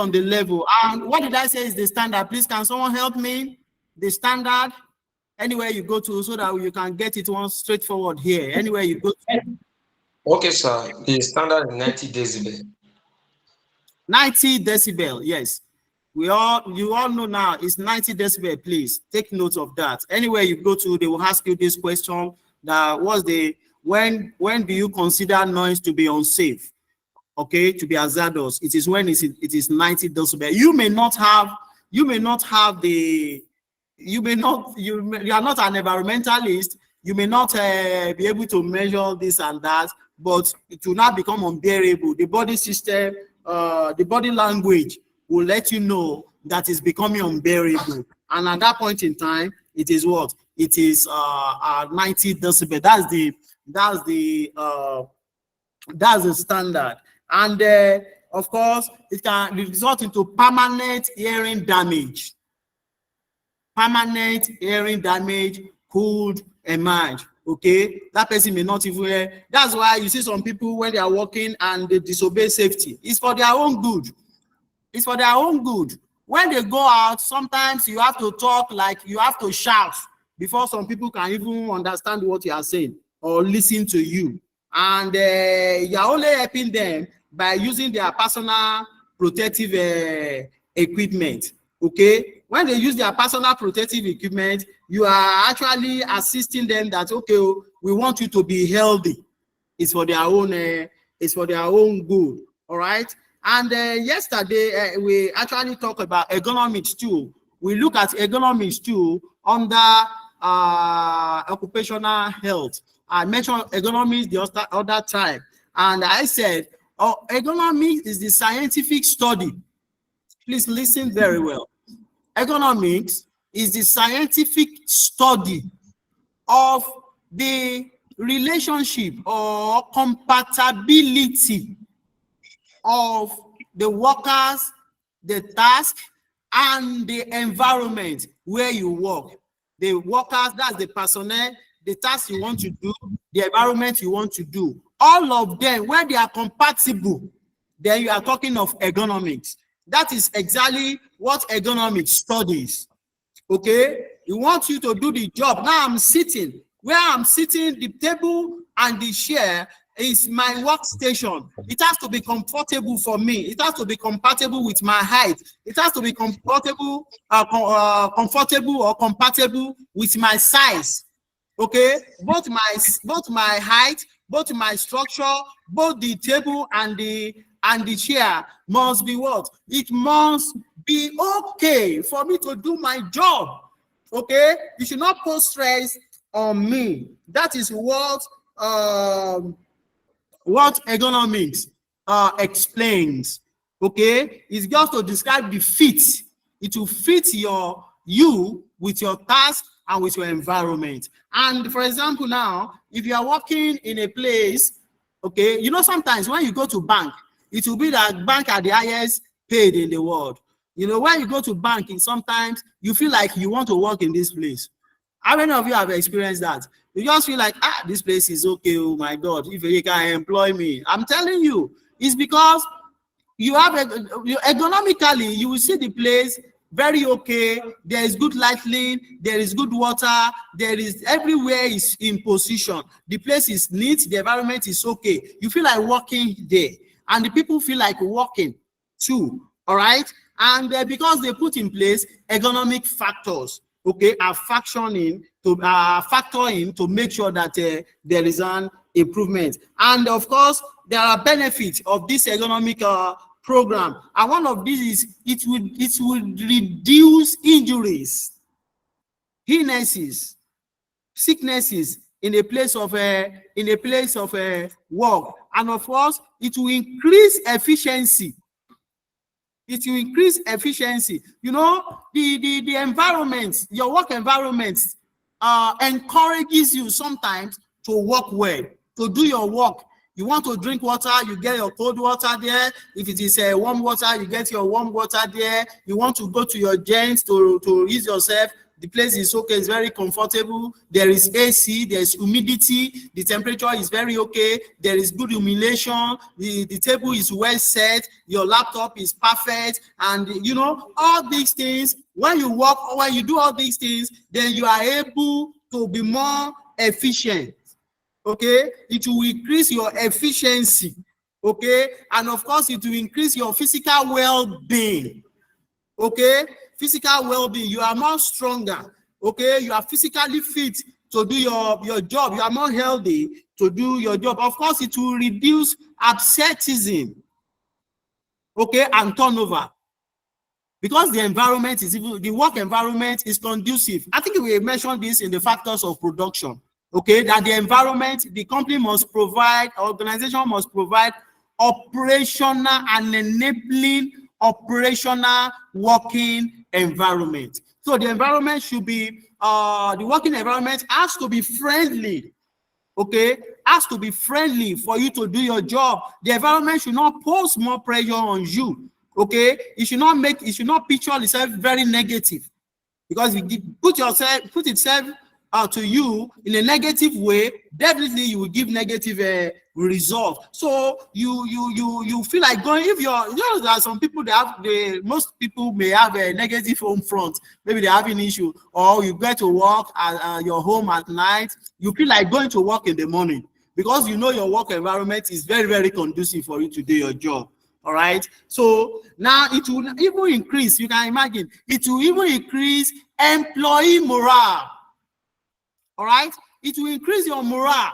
on the level. And what did I say is the standard? Please, can someone help me? The standard, anywhere you go to, so that you can get it one straightforward here. Anywhere you go to. Okay, sir. The standard is 90 decibel. 90 decibel, yes. You all know now it's 90 decibel. Please take note of that. Anywhere you go to, they will ask you this question: that was the when do you consider noise to be unsafe? Okay, to be hazardous. It is when it is 90 decibel. You are not an environmentalist. You may not be able to measure this and that, but it will not become unbearable. The body system, the body language will let you know that it's becoming unbearable. And at that point in time, it is what? It is 90 decibel. That's the standard. And of course, it can result into permanent hearing damage. Permanent hearing damage could emerge. Okay, that person may not even hear. That's why you see some people when they are walking and they disobey safety. It's for their own good. It's for their own good. When they go out, sometimes you have to talk, like you have to shout before some people can even understand what you are saying or listen to you. And you are only helping them by using their personal protective equipment. Okay, when they use their personal protective equipment, you are actually assisting them that, okay, we want you to be healthy. It's for their own good. All right. And yesterday we actually talked about ergonomics too. We look at ergonomics too under occupational health. I mentioned ergonomics the other time, and I said, ergonomics is the scientific study. Please listen very well. Ergonomics is the scientific study of the relationship or compatibility of the workers, the task, and the environment where you work. The workers, that's the personnel, the task you want to do, the environment you want to do. All of them, when they are compatible, then you are talking of ergonomics. That is exactly what ergonomics studies. Okay? You want you to do the job. Now I'm sitting. Where I'm sitting, the table and the chair is my workstation. It has to be comfortable for me. It has to be compatible with my height. It has to be comfortable or compatible with my size. Okay? Both my height, both my structure, both the table and the chair must be what? It must be okay for me to do my job. Okay? You should not put stress on me. That is what ergonomics explains. Okay? It's just to describe the fit. It will fit you with your task and with your environment. And for example, now, if you are working in a place, okay, you know, sometimes when you go to bank, it will be that bank are the highest paid in the world. You know, when you go to banking, sometimes you feel like you want to work in this place. How many of you have experienced that? You just feel like, this place is okay. Oh my God, if you can employ me. I'm telling you, it's because you have ergonomically, you will see the place very okay. There is good lighting, there is good water, there is everywhere is in position. The place is neat, the environment is okay. You feel like working there, and the people feel like working too. All right, and because they put in place ergonomic factors, okay, are factoring to make sure that there is an improvement. And of course, there are benefits of this ergonomic program, and one of these is it would reduce injuries, illnesses, sicknesses in a place of work, and of course, it will increase efficiency. It will increase efficiency. You know, the environment, your work environment, encourages you sometimes to work well, to do your work. You want to drink water, you get your cold water there. If it is warm water, you get your warm water there. You want to go to your gents to ease yourself, The place is okay, it's very comfortable. There is AC, there's humidity, the temperature is very okay, there is good illumination, the table is well set, your laptop is perfect, and you know, all these things, when you work or when you do all these things, then you are able to be more efficient. Okay, it will increase your efficiency. Okay, and of course it will increase your physical well-being. Okay, physical well-being, you are more stronger. Okay, you are physically fit to do your job, you are more healthy to do your job. Of course it will reduce absenteeism, okay, and turnover, because the environment is even, the work environment is conducive. I think we mentioned this in the factors of production. Okay, that the environment, the company must provide, organization must provide operational and enabling operational working environment. So the environment should be, the working environment has to be friendly. Okay, has to be friendly for you to do your job. The environment should not pose more pressure on you. Okay, it should not picture itself very negative, because if you put itself to you in a negative way, definitely you will give negative result. So you feel like going, if you're, you know, there are some people most people may have a negative home front, maybe they're having issue, or you get to work at your home at night, you feel like going to work in the morning, because you know your work environment is very, very conducive for you to do your job. All right, so now it will even increase, you can imagine, it will even increase employee morale. All right, it will increase your morale.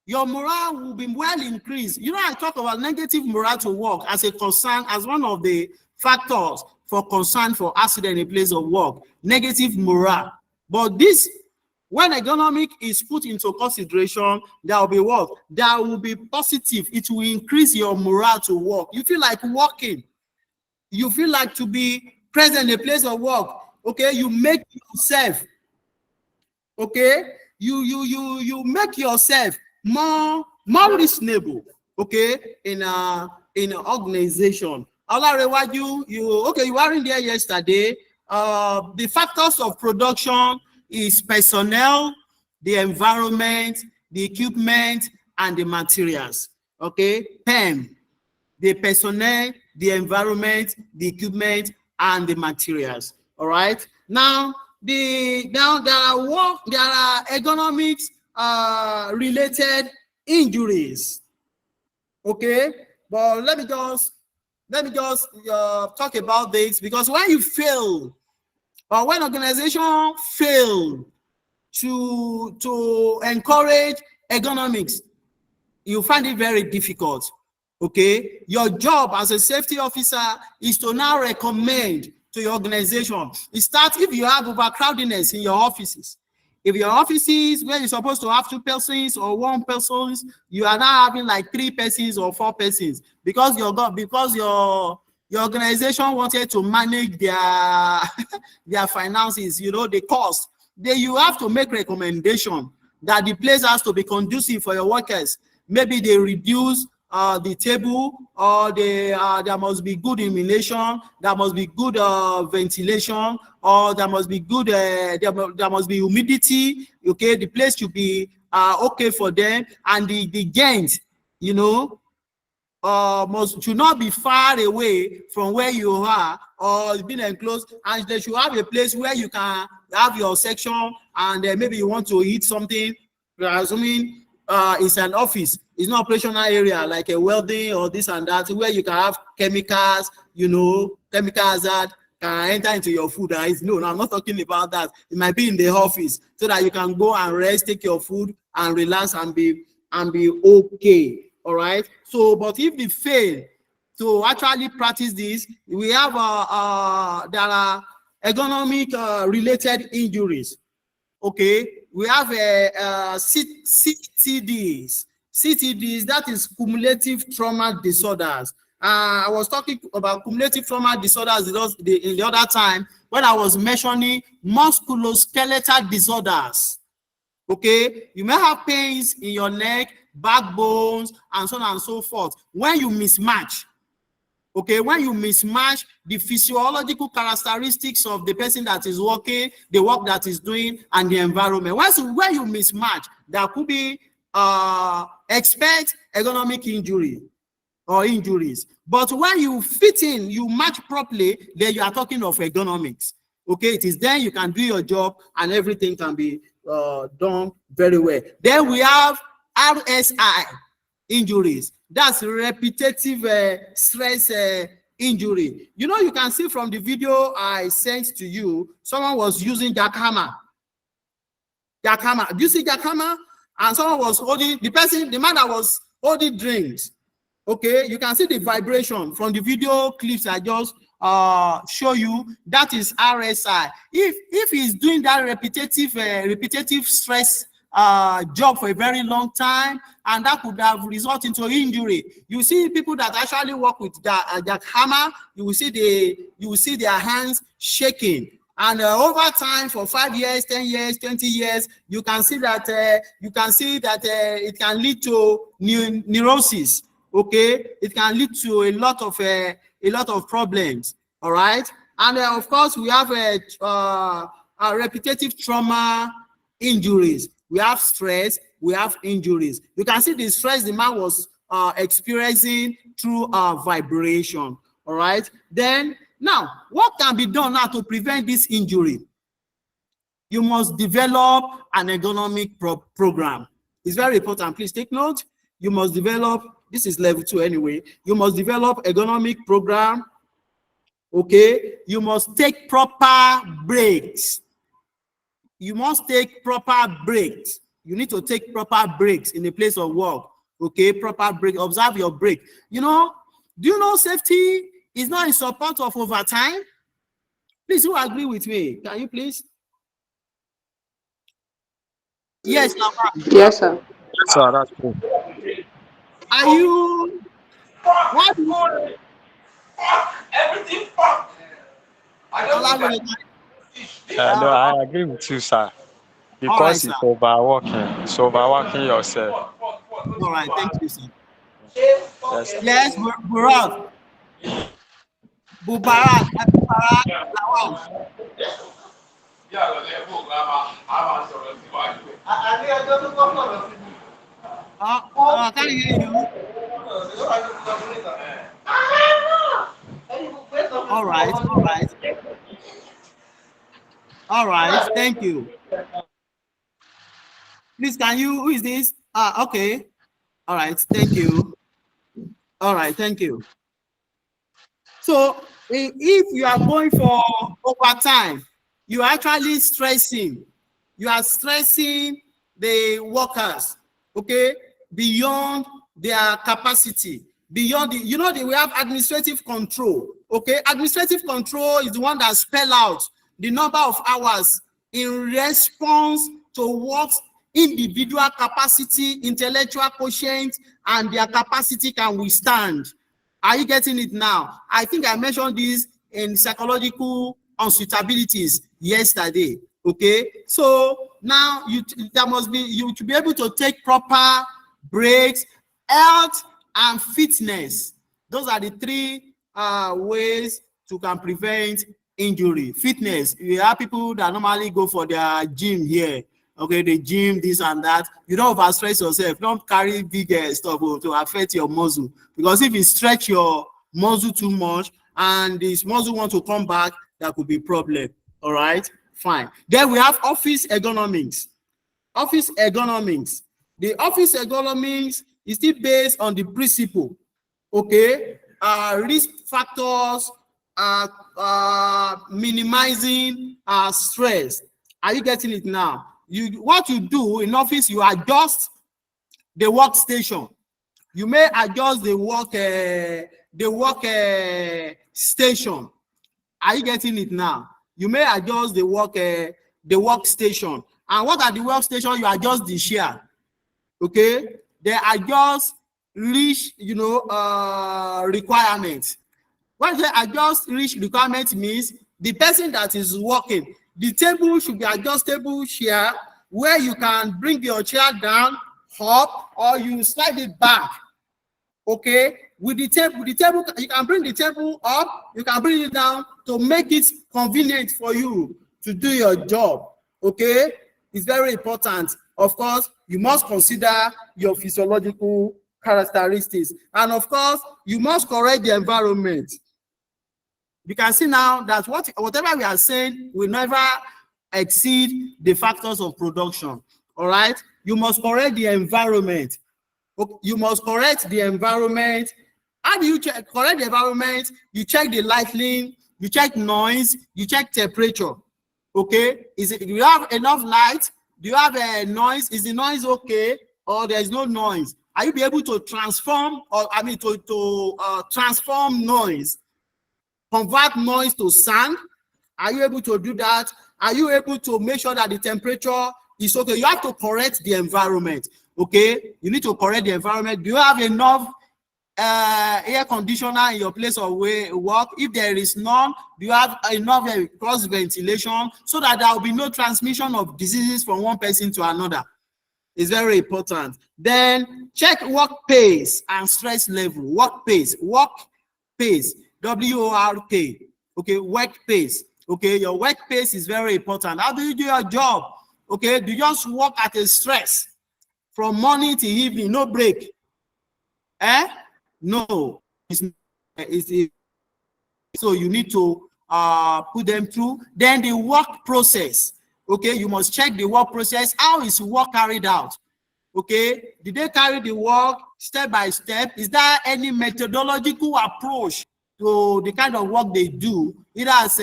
Your morale will be well increased. You know, I talk about negative morale to work as a concern, as one of the factors for concern for accident in a place of work, negative morale. But this, when economic is put into consideration, there will be what? There will be positive. It will increase your morale to work. You feel like working. You feel like to be present in a place of work. Okay, you make yourself, okay, you make yourself more reasonable, okay, in an organization. You weren't there yesterday. The factors of production is personnel, the environment, the equipment, and the materials. Okay, PEM, the personnel, the environment, the equipment, and the materials. All right. Now, there are economics related injuries. Okay, but let me just talk about this, because when you fail, or when organization fail to encourage economics, you find it very difficult. Okay, your job as a safety officer is to now recommend to your organization. It starts if you have overcrowdedness in your offices. If your offices where you're supposed to have 2 persons or 1 person, you are now having like 3 persons or 4 persons, because your organization wanted to manage their their finances, you know, the cost. Then you have to make recommendation that the place has to be conducive for your workers. Maybe they reduce the table, or there must be good illumination, there must be good ventilation, or there must be good there must be humidity. Okay, the place should be okay for them, and the gains, you know, should not be far away from where you are, or being enclosed, and they should have a place where you can have your section, and maybe you want to eat something, assuming it's an office, it's not operational area like a welding or this and that, where you can have chemicals, you know, chemical hazard can enter into your food. No, I'm not talking about that. It might be in the office, so that you can go and rest, take your food, and relax, and be okay. All right. So, but if we fail to actually practice this, we have there are economic related injuries. Okay, we have CTDs. CTDs, that is cumulative trauma disorders. I was talking about cumulative trauma disorders in the other time when I was mentioning musculoskeletal disorders. Okay, you may have pains in your neck, backbones, and so on and so forth when you mismatch. Okay, when you mismatch the physiological characteristics of the person that is working, the work that is doing, and the environment. When you mismatch, there could be expect ergonomic injury or injuries. But when you fit in, you match properly, then you are talking of ergonomics. Okay, it is then you can do your job and everything can be done very well. Then we have RSI injuries. That's repetitive stress injury. You know, you can see from the video I sent to you, someone was using jackhammer. Jackhammer. Do you see jackhammer? And someone was holding, the man that was holding drinks. Okay, you can see the vibration from the video clips I just show you. That is RSI. If he's doing that repetitive stress job for a very long time, and that could have resulted into injury. You see people that actually work with that hammer, you will see their hands shaking. And over time, for 5 years, 10 years, 20 years, you can see that it can lead to neurosis. Okay, it can lead to a lot of problems. All right, and of course we have repetitive trauma injuries. We have stress, we have injuries. You can see the stress the man was experiencing through vibration. All right, then now what can be done now to prevent this injury? You must develop an ergonomic program. It's very important. Please take note. You must develop, this is level 2 anyway, you must develop ergonomic program. Okay, you must take proper breaks. You must take proper breaks. You need to take proper breaks in the place of work. Okay, proper break. Observe your break. You know, do you know safety is not in support of overtime? Please, who agree with me? Can you please? Yes, Yes, sir. So that's cool. are you? What? Everything fuck. I don't think No, I agree with you, sir. Because sir. it's overworking. It's overworking yourself. All right, thank you, sir. Yes. Yes, Burak. Bubarak. Lawal. I can't hear you. All right, all right. All right, thank you. Please, can you, who is this? Okay. All right, thank you. All right, thank you. So if you are going for overtime, you are actually stressing. You are stressing the workers, okay, beyond their capacity, beyond the, you know, we have administrative control, okay? Administrative control is the one that spell out the number of hours in response to what individual capacity, intellectual quotient, and their capacity can withstand. Are you getting it now? I think I mentioned this in psychological unsuitabilities yesterday. Okay, so now you to be able to take proper breaks, health and fitness. Those are the three ways to can prevent injury. Fitness, you have people that normally go for their gym here. Okay, the gym, this and that. You don't overstress yourself. Don't carry big stuff to affect your muscle. Because if you stretch your muscle too much and this muscle want to come back, that could be a problem. All right, fine. Then we have office ergonomics. Office ergonomics. The office ergonomics is still based on the principle. Okay, risk factors, minimizing stress. Are you getting it now? What you do in office, you adjust the workstation. You may adjust the work station. Are you getting it now? You may adjust the workstation. And what are the workstation? You adjust the chair. Okay, they adjust reach, requirements. When they adjust reach requirement means the person that is working, the table should be adjustable chair where you can bring your chair down, up, or you slide it back. Okay, with the table, you can bring the table up, you can bring it down to make it convenient for you to do your job. Okay, it's very important. Of course, you must consider your physiological characteristics, and of course, you must correct the environment. You can see now that whatever we are saying will never exceed the factors of production. All right, you must correct the environment. You must correct the environment. How do you correct the environment? You check the lighting, you check noise, you check temperature. Okay, do you have enough light? Do you have a noise? Is the noise okay, or there is no noise? Are you be able to transform, or I mean to transform noise, convert noise to sound? Are you able to do that? Are you able to make sure that the temperature is okay? You have to correct the environment. Okay, you need to correct the environment. Do you have enough air conditioner in your place of work? If there is none, do you have enough cross ventilation so that there will be no transmission of diseases from one person to another? It's very important. Then check work pace and stress level. Work pace, WORK. Okay, work pace. Okay, your work pace is very important. How do you do your job? Okay, do you just work at a stress from morning to evening, no break? No, so you need to put them through. Then the work process. Okay, you must check the work process. How is work carried out? Okay, did they carry the work step by step? Is there any methodological approach to the kind of work they do, either as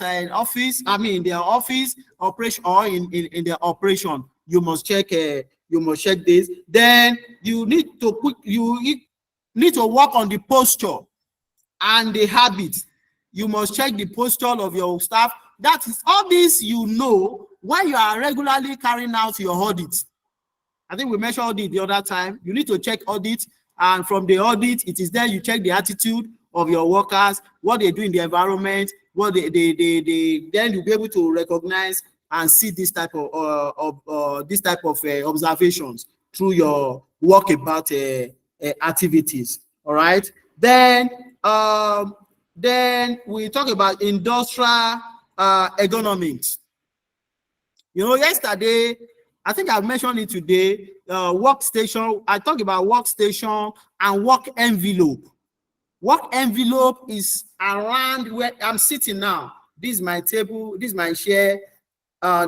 an office, I mean their office operation, or in their operation? You must check this. Then you need to work on the posture and the habits. You must check the posture of your staff. That is all this, you know, when you are regularly carrying out your audit. I think we mentioned audit the other time. You need to check audit, and from the audit, it is there you check the attitude of your workers, what they do in the environment, what then you'll be able to recognize and see this type of observations through your walkabout activities. All right. Then we talk about industrial ergonomics. You know, yesterday, I think I've mentioned it today, workstation. I talked about workstation and work envelope. Work envelope is around where I'm sitting now. This is my table, this is my chair,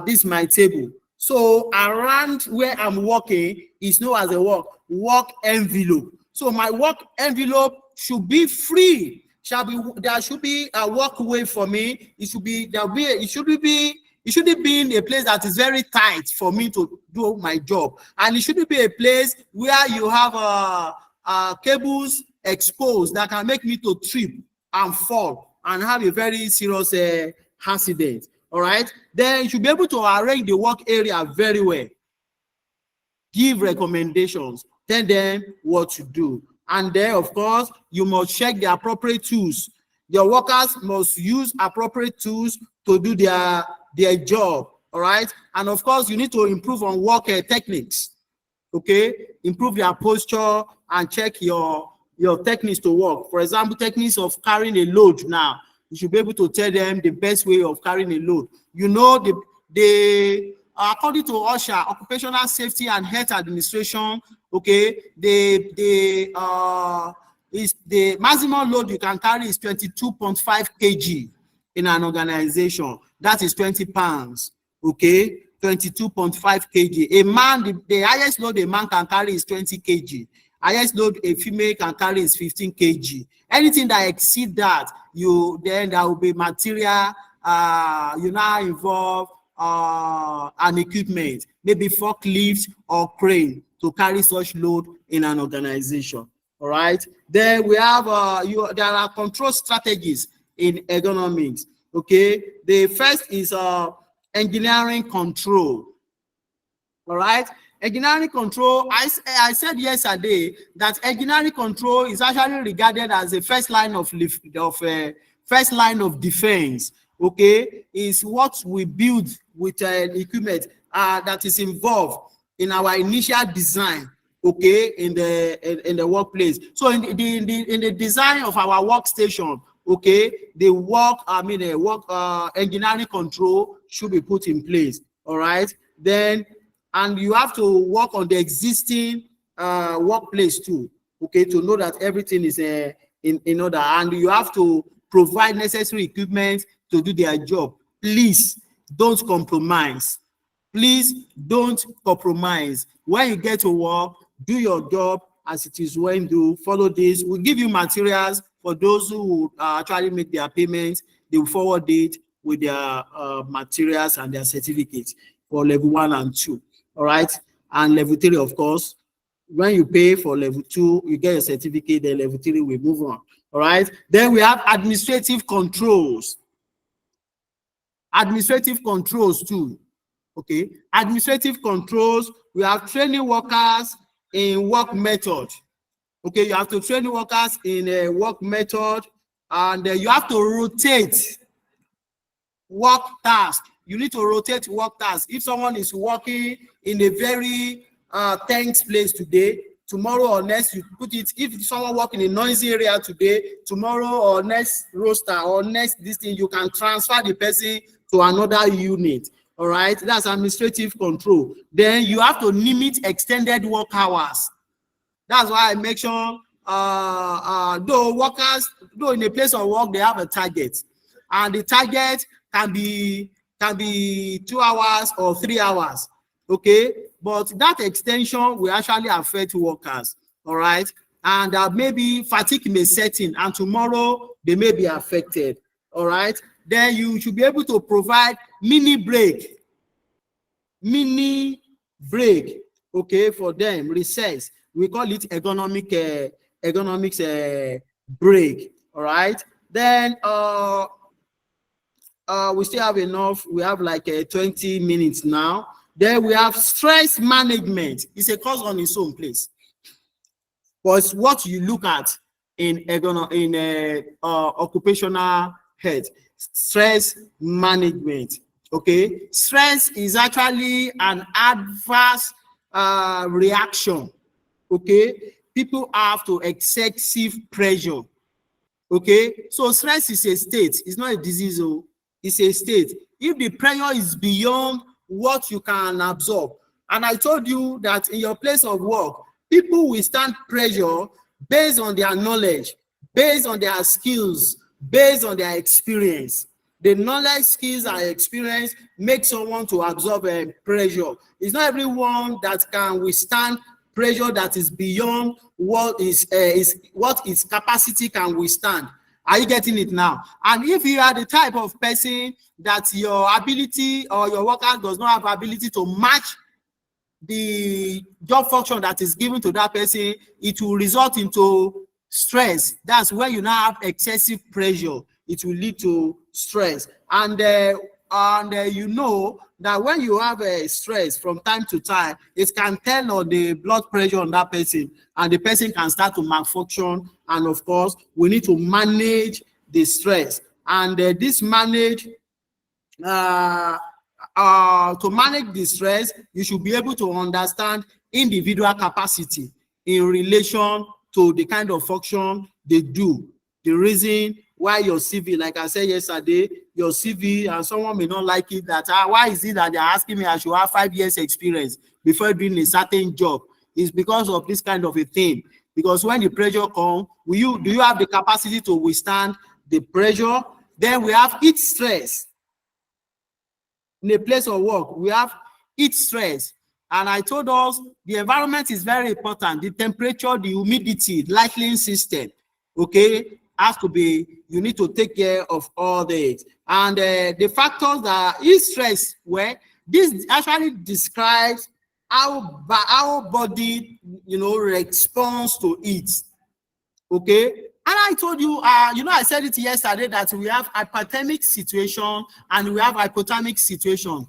this is my table. So around where I'm working is known as a work envelope. So my work envelope should be free. There should be a walkway for me. It shouldn't be in a place that is very tight for me to do my job. And it shouldn't be a place where you have cables exposed that can make me to trip and fall and have a very serious accident. All right. Then you should be able to arrange the work area very well, give recommendations, tell them what to do. And then, of course, you must check the appropriate tools. Your workers must use appropriate tools to do their job. All right. And of course, you need to improve on work techniques. Okay, improve their posture and check your techniques to work. For example, techniques of carrying a load. Now you should be able to tell them the best way of carrying a load. You know, according to OSHA, Occupational Safety and Health Administration, okay, the maximum load you can carry is 22.5 kg in an organization. That is 20 pounds. Okay, 22.5 kg. A man, the highest load a man can carry is 20 kg. Highest load a female can carry is 15 kg. Anything that exceed that, then there will be material. You now involve an equipment, maybe forklift or crane, to carry such load in an organization. All right. Then we have there are control strategies in ergonomics. Okay. The first is engineering control. All right. Engineering control, I said yesterday that engineering control is actually regarded as the first line of defense. Okay, is what we build with equipment that is involved in our initial design okay, in the workplace. So in the design of our workstation, okay, the work engineering control should be put in place. All right, then, and you have to work on the existing workplace too, okay, to know that everything is in order, and you have to provide necessary equipment to do their job. Please don't compromise. Please don't compromise. When you get to work, do your job as it is when do. Follow this. We'll give you materials for those who actually make their payments. They will forward it with their materials and their certificates for level 1 and 2. All right. And level 3, of course, when you pay for level 2, you get a certificate, then level 3 will move on. All right. Then we have administrative controls. Administrative controls too. Okay. Administrative controls, we have training workers in work method. Okay, you have to train workers in a work method, and you have to rotate work task. You need to rotate work tasks. If someone is working in a very tense place today, tomorrow or next you put it. If someone working in a noisy area today, tomorrow or next roster or next this thing, you can transfer the person to another unit. All right, that's administrative control. Then you have to limit extended work hours. That's why I make sure though in a place of work they have a target, and the target can be 2 hours or 3 hours. Okay, but that extension will actually affect workers. All right, and maybe fatigue may set in, and tomorrow they may be affected. All right, then you should be able to provide mini break, okay, for them, recess. We call it ergonomics break. All right, then we still have enough. We have like 20 minutes now. Then we have stress management. It's a course on its own place, but it's what you look at in occupational health. Stress management. Okay, stress is actually an adverse reaction. Okay, people have to excessive pressure. Okay, so stress is a state. It's not a disease. Oh, it's a state. If the pressure is beyond what you can absorb, and I told you that in your place of work, people will stand pressure based on their knowledge, based on their skills, based on their experience. The knowledge, skills, and experience make someone to absorb pressure. It's not everyone that can withstand pressure that is beyond what what its capacity can withstand. Are you getting it now? And if you are the type of person that your ability or your worker does not have ability to match the job function that is given to that person, it will result into stress. That's when you now have excessive pressure. It will lead to stress. And you know that when you have a stress from time to time, it can tell on the blood pressure on that person, and the person can start to malfunction. And of course, we need to manage the stress. And this manage to manage the stress, you should be able to understand individual capacity in relation to the kind of function they do. The reason why your CV, like I said yesterday, your CV, and someone may not like it, that why is it that they're asking me I should have 5 years experience before doing a certain job? It's because of this kind of a thing. Because when the pressure comes, do you have the capacity to withstand the pressure? Then we have heat stress. In a place of work, we have heat stress. And I told us the environment is very important. The temperature, the humidity, lighting system, okay, has to be, you need to take care of all that. And the factors that heat stress, well, this actually describes how body, responds to heat. Okay. And I told you, I said it yesterday that we have hypothermic situation and we have hypothermic situation.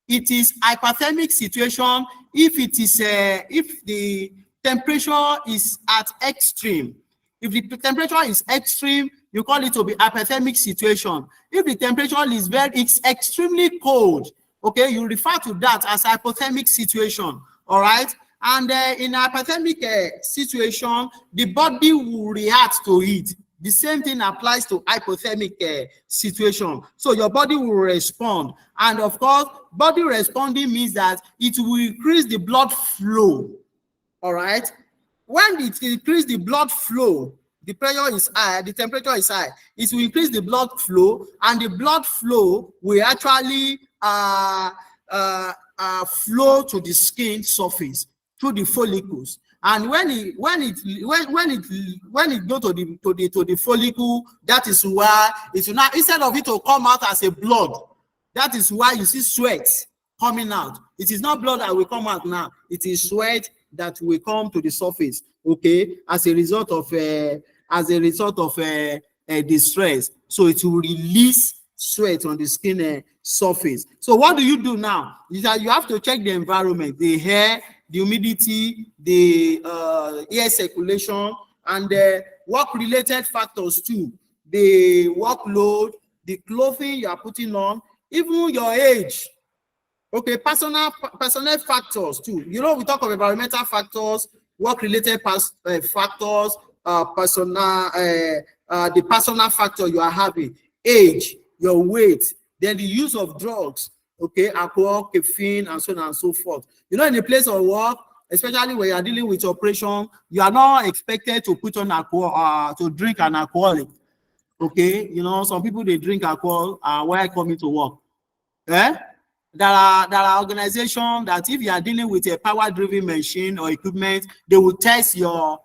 It is hypothermic situation if it is if the temperature is at extreme. If the temperature is extreme, you call it to be hypothermic situation. If the temperature is it's extremely cold, okay, you refer to that as hypothermic situation. All right. And in a hypothermic situation, the body will react to it. The same thing applies to hypothermic situation. So your body will respond. And of course, body responding means that it will increase the blood flow. All right. When it increases the blood flow, the pressure is high, the temperature is high, it will increase the blood flow, and the blood flow will actually flow to the skin surface through the follicles. And when it go to the follicle, that is why it will now, instead of it to come out as a blood, that is why you see sweat coming out. It is not blood that will come out now. It is sweat that will come to the surface, okay, as a result of the stress. So it will release sweat on the skin surface. So what do you do now? Is that you have to check the environment, the air, the humidity, the air circulation, and the work-related factors too. The workload, the clothing you are putting on, even your age. Okay, personal factors too. You know, we talk of environmental factors, work-related factors, the personal factor you are having, age, your weight, then the use of drugs, okay, alcohol, caffeine, and so on and so forth. You know, in the place of work, especially when you are dealing with operation, you are not expected to put on alcohol, to drink an alcoholic. Okay, you know, some people they drink alcohol while coming to work. There are organizations that if you are dealing with a power-driven machine or equipment, they will test your.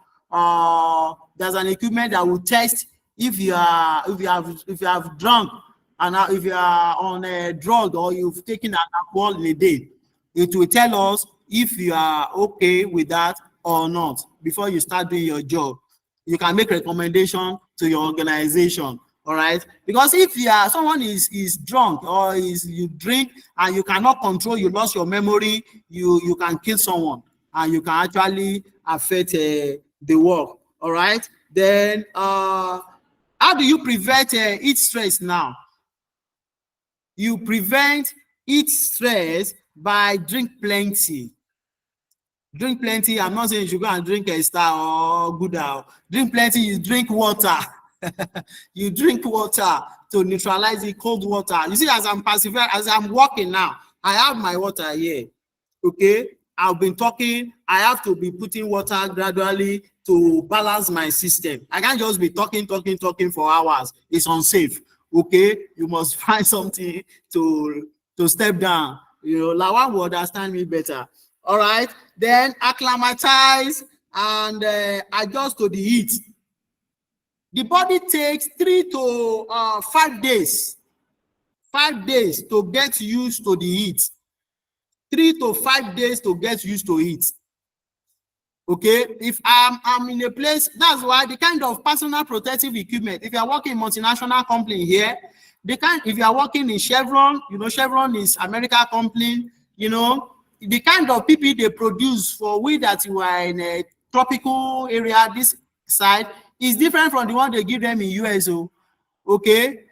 There's an equipment that will test if you have drunk and if you are on a drug or you've taken an alcohol in a day. It will tell us if you are okay with that or not before you start doing your job. You can make recommendation to your organization. All right, because if someone is drunk or you drink and you cannot control, you lost your memory, you can kill someone and you can actually affect the work. All right, then how do you prevent heat stress now? You prevent heat stress by drink plenty. Drink plenty. I'm not saying you should go and drink a Star or Gouda. Drink plenty. You drink water. You drink water to neutralize the cold water. You see, as I'm walking now, I have my water here. Okay, I've been talking. I have to be putting water gradually to balance my system. I can't just be talking for hours. It's unsafe. Okay, you must find something to step down. You know, Lawan will understand me better. All right, then acclimatize and adjust to the heat. The body takes 3 to 5 days. 5 days to get used to the heat. 3 to 5 days to get used to it. Okay, if I'm in a place, that's why the kind of personal protective equipment, if you are working in multinational company here, if you are working in Chevron, you know, Chevron is American company, you know, the kind of PPE they produce for we that you are in a tropical area, this side, is different from the one they give them in USO, okay?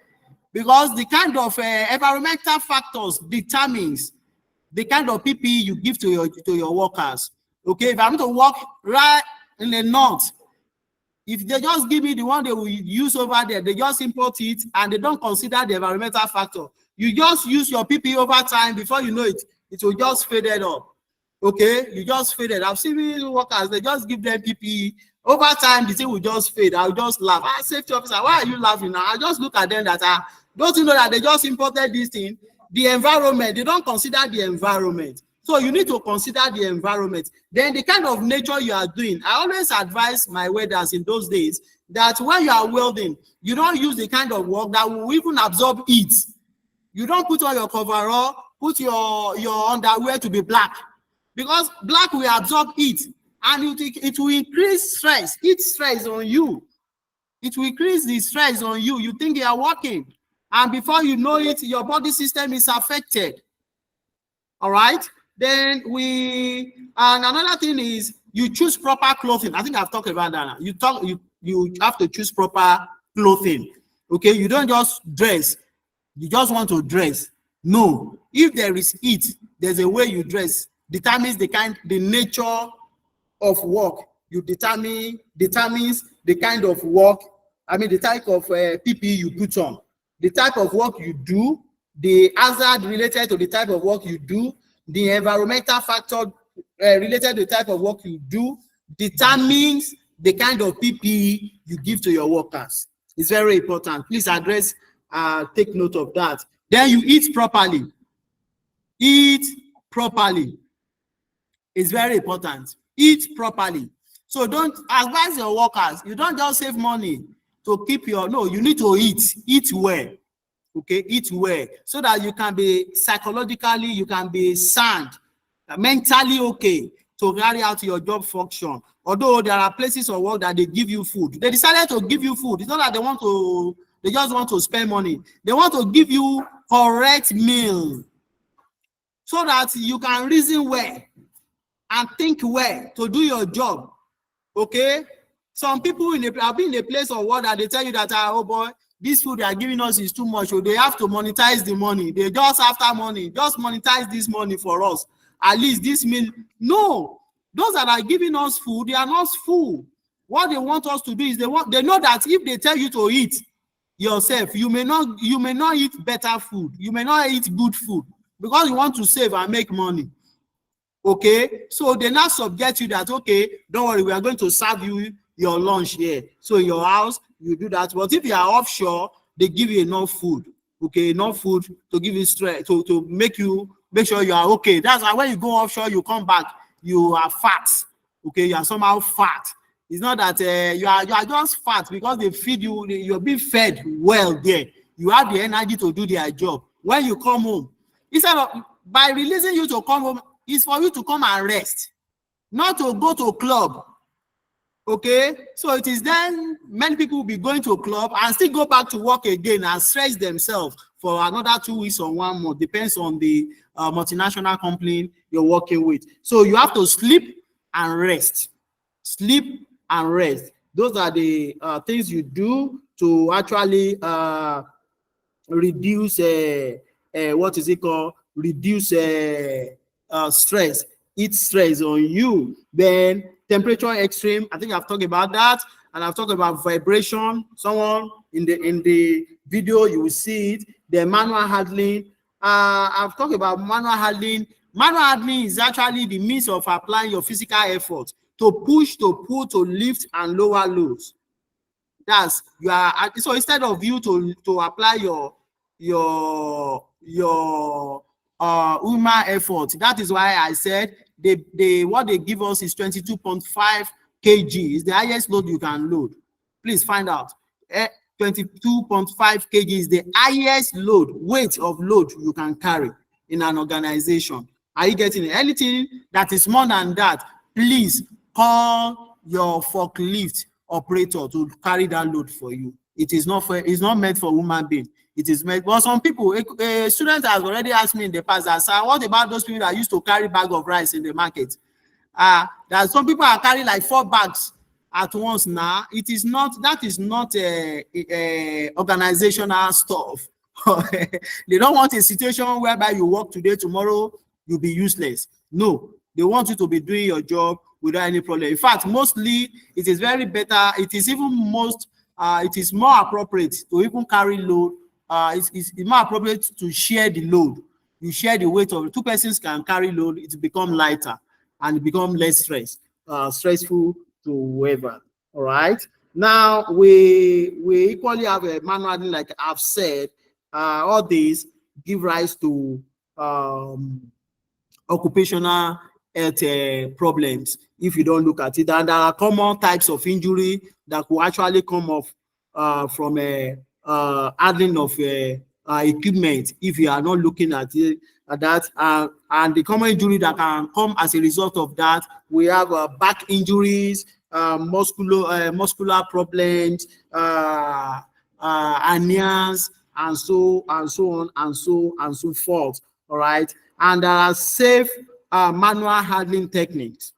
Because the kind of environmental factors determines the kind of PPE you give to your workers. Okay, if I'm going to work right in the north, if they just give me the one they will use over there, they just import it and they don't consider the environmental factor. You just use your PPE over time, before you know it, it will just fade up. Okay, you just fade it. I've seen workers, they just give them PPE. Over time, the thing will just fade. I'll just laugh. Safety officer, why are you laughing now? I just look at them that don't you know that they just imported this thing? The environment, they don't consider the environment. So you need to consider the environment. Then the kind of nature you are doing. I always advise my welders in those days that when you are welding, you don't use the kind of work that will even absorb heat. You don't put on your coverall, put your underwear to be black, because black will absorb heat and it will increase stress, heat stress on you. It will increase the stress on you. You think you are working, and before you know it, your body system is affected. All right. Then and another thing is you choose proper clothing. I think I've talked about that. You have to choose proper clothing. Okay, you don't just dress. You just want to dress. No, if there is heat, there's a way you dress. determines the nature of work. You determines the kind of work, the type of PPE you put on, the type of work you do, the hazard related to the type of work you do, the environmental factor related to the type of work you do, determines the kind of PPE you give to your workers. It's very important. Please take note of that. Then you eat properly. Eat properly. It's very important. Eat properly. So don't advise your workers. You don't just save money to keep you need to eat well. Okay, eat well so that you can be psychologically, you can be sound, mentally okay to carry out your job function. Although there are places of work that they give you food. They decided to give you food. It's not that they just want to spend money. They want to give you correct meal so that you can reason well and think well to do your job. Okay? Some people have been in a place of work that they tell you that, oh boy, this food they are giving us is too much, so they have to monetize the money. They just after money, just monetize this money for us. At least this meal. No, those that are giving us food, they are not full. What they want us to do is they know that if they tell you to eat yourself, you may not eat better food, you may not eat good food because you want to save and make money. Okay, so they now subject you that, okay, don't worry, we are going to serve you your lunch here. So in your house, you do that. But if you are offshore, they give you enough food. Okay, enough food to give you strength, to make sure you are okay. That's why when you go offshore, you come back, you are fat. Okay, you are somehow fat. It's not that you are just fat because they feed you, you're being fed well there. You have the energy to do their job. When you come home, instead of by releasing you to come home, it's for you to come and rest, not to go to a club. Okay, so it is then many people will be going to a club and still go back to work again and stress themselves for another 2 weeks or 1 month, depends on the multinational company you're working with. So you have to sleep and rest. Sleep and rest. Those are the things you do to actually reduce reduce stress. It's stress on you. Then temperature extreme, I think I've talked about that, and I've talked about vibration. Someone in the video, you will see it. The manual handling, I've talked about manual handling. Manual handling is actually the means of applying your physical effort to push, to pull, to lift and lower loads. That's so instead of you to apply your human effort. That is why I said what they give us is 22.5 kg. Is the highest load you can load. Please find out. 22.5 kg is the highest weight of load you can carry in an organization. Are you getting it? Anything that is more than that, please call your forklift operator to carry that load for you. It's not meant for human being. It is meant, but some people, students have already asked me in the past that, sir, what about those people that used to carry bag of rice in the market? That some people are carrying like 4 bags at once now. That is not organizational stuff. They don't want a situation whereby you work today, tomorrow you'll be useless. No, they want you to be doing your job without any problem. In fact, mostly it is very better. It is more appropriate to even carry load. It's more appropriate to share the load. You share the weight of 2 persons can carry load. It become lighter and it become less stressful to whoever. All right. Now we equally have a manual, like I've said. All these give rise to occupational health problems if you don't look at it. And there are common types of injury that will actually come off from handling of equipment if you are not looking at it at that. And the common injury that can come as a result of that, we have back injuries, muscular problems, hernias, and so on and so forth. All right. And there are safe manual handling techniques.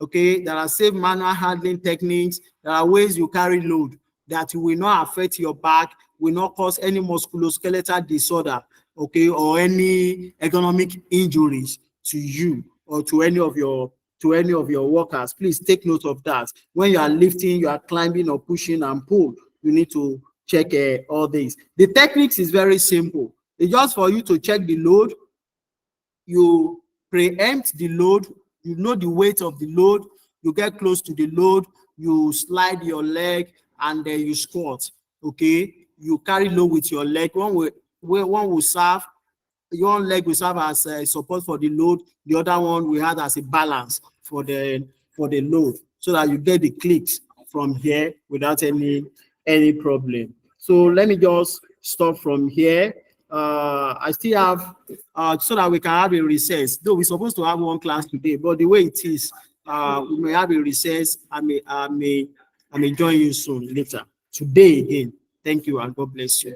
Okay, there are safe manual handling techniques. There are ways you carry load that will not affect your back, will not cause any musculoskeletal disorder, okay, or any ergonomic injuries to you. or to any of your workers. Please take note of that. When you are lifting, you are climbing or pushing and pull, you need to check all this. The techniques is very simple. It's just for you to check the load. You preempt the load. You know the weight of the load. You get close to the load. You slide your leg and then you squat. Okay, you carry load with your leg. One will serve. One leg will serve as support for the load. The other one we had as a balance for the load, so that you get the clicks from here without any problem. So let me just stop from here. I still have so that we can have a recess. Though we're supposed to have one class today, but the way it is, we may have a recess. I may join you soon later. Today again. Thank you and God bless you.